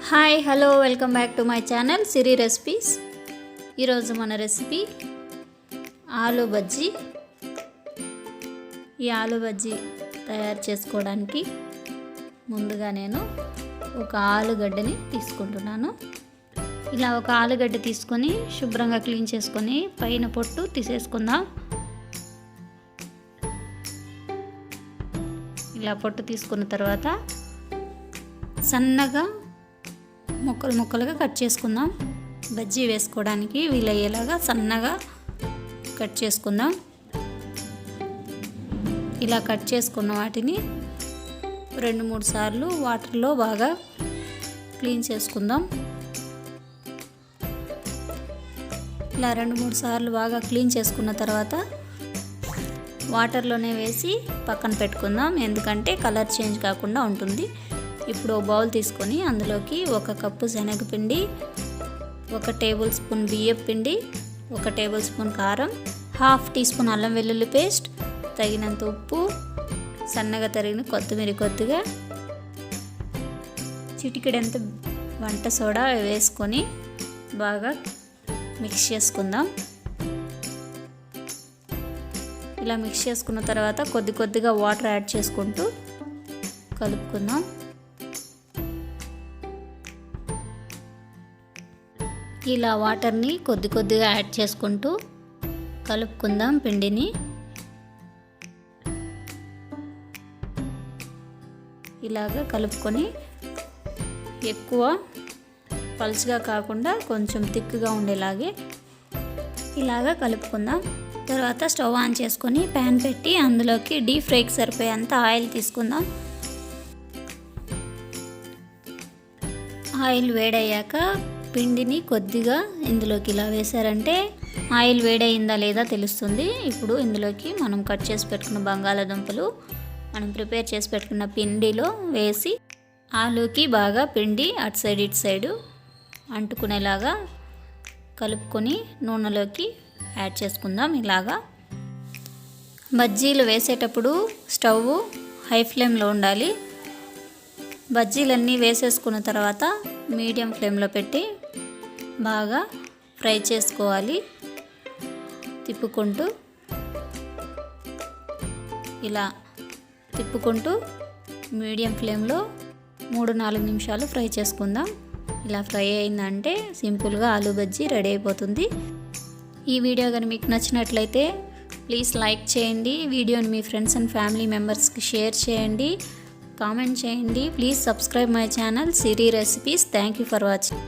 Hi hello welcome back to my channel Siri recipes. ఈరోజు మన recipe aloo bajji. ఈ ఆలూ బజ్జీ తయారు చేసుకోవడానికి ముందుగా నేను ఒక ఆలుగడ్డని తీసుకుంటున్నాను. ఇలా ఒక ఆలుగడ్డ తీసుకొని శుభ్రంగా క్లీన్ చేసుకొని పైన పొట్టు తీసేసుకుందాం. ఇలా పొట్టు తీసుకున్న తర్వాత సన్నగా ముక్కలు ముక్కలుగా కట్ చేసుకుందాం. బజ్జీ వేసుకోవడానికి వీలయ్యేలాగా సన్నగా కట్ చేసుకుందాం. ఇలా కట్ చేసుకున్న వాటిని 2-3 సార్లు వాటర్లో బాగా క్లీన్ చేసుకుందాం. ఇలా 2-3 సార్లు బాగా క్లీన్ చేసుకున్న తర్వాత వాటర్లోనే వేసి పక్కన పెట్టుకుందాం, ఎందుకంటే కలర్ చేంజ్ కాకుండా ఉంటుంది. ఇప్పుడు బౌల్ తీసుకొని అందులోకి 1 కప్పు శనగపిండి, 1 టేబుల్ స్పూన్ బియ్యం పిండి, 1 టేబుల్ స్పూన్ కారం, 1/2 టీ స్పూన్ అల్లం వెల్లుల్లి పేస్ట్, తగినంత ఉప్పు, సన్నగా తరిగిన కొత్తిమీర కొద్దిగా, చిటికెడంత వంట సోడా వేసుకొని బాగా మిక్స్ చేసుకుందాం. ఇలా మిక్స్ చేసుకున్న తర్వాత కొద్దిగా వాటర్ యాడ్ చేసుకుంటూ కలుపుకుందాం. ఇలా వాటర్ని కొద్దిగా యాడ్ చేసుకుంటూ కలుపుకుందాం పిండిని. ఇలాగా కలుపుకొని ఎక్కువ పల్చగా కాకుండా కొంచెం థిక్గా ఉండేలాగే ఇలాగా కలుపుకుందాం. తర్వాత స్టవ్ ఆన్ చేసుకొని ప్యాన్ పెట్టి అందులోకి డీప్ ఫ్రైకి సరిపోయేంత ఆయిల్ తీసుకుందాం. ఆయిల్ వేడయ్యాక పిండిని కొద్దిగా ఇందులోకి ఇలా వేసారంటే ఆయిల్ వేడయిందా లేదా తెలుస్తుంది. ఇప్పుడు ఇందులోకి మనం కట్ చేసి పెట్టుకున్న బంగాళాదుంపలు, మనం ప్రిపేర్ చేసి పెట్టుకున్న పిండిలో వేసి ఆలూకి బాగా పిండి అటు సైడ్ ఇటు సైడు అంటుకునేలాగా కలుపుకొని నూనెలోకి యాడ్ చేసుకుందాం. ఇలాగా బజ్జీలు వేసేటప్పుడు స్టవ్ హై ఫ్లేమ్లో ఉండాలి. బజ్జీలన్నీ వేసేసుకున్న తర్వాత మీడియం ఫ్లేమ్లో పెట్టి బాగా ఫ్రై చేసుకోవాలి. తిప్పుకుంటూ ఇలా తిప్పుకుంటూ మీడియం ఫ్లేమ్లో 3-4 నిమిషాలు ఫ్రై చేసుకుందాం. ఇలా ఫ్రై అయిందంటే సింపుల్గా ఆలూ బజ్జీ రెడీ అయిపోతుంది. ఈ వీడియో కానీ మీకు నచ్చినట్లయితే ప్లీజ్ లైక్ చేయండి. వీడియోని మీ ఫ్రెండ్స్ అండ్ ఫ్యామిలీ మెంబర్స్కి షేర్ చేయండి, కామెంట్ చేయండి. Please subscribe my channel Siri recipes. Thank you for watching.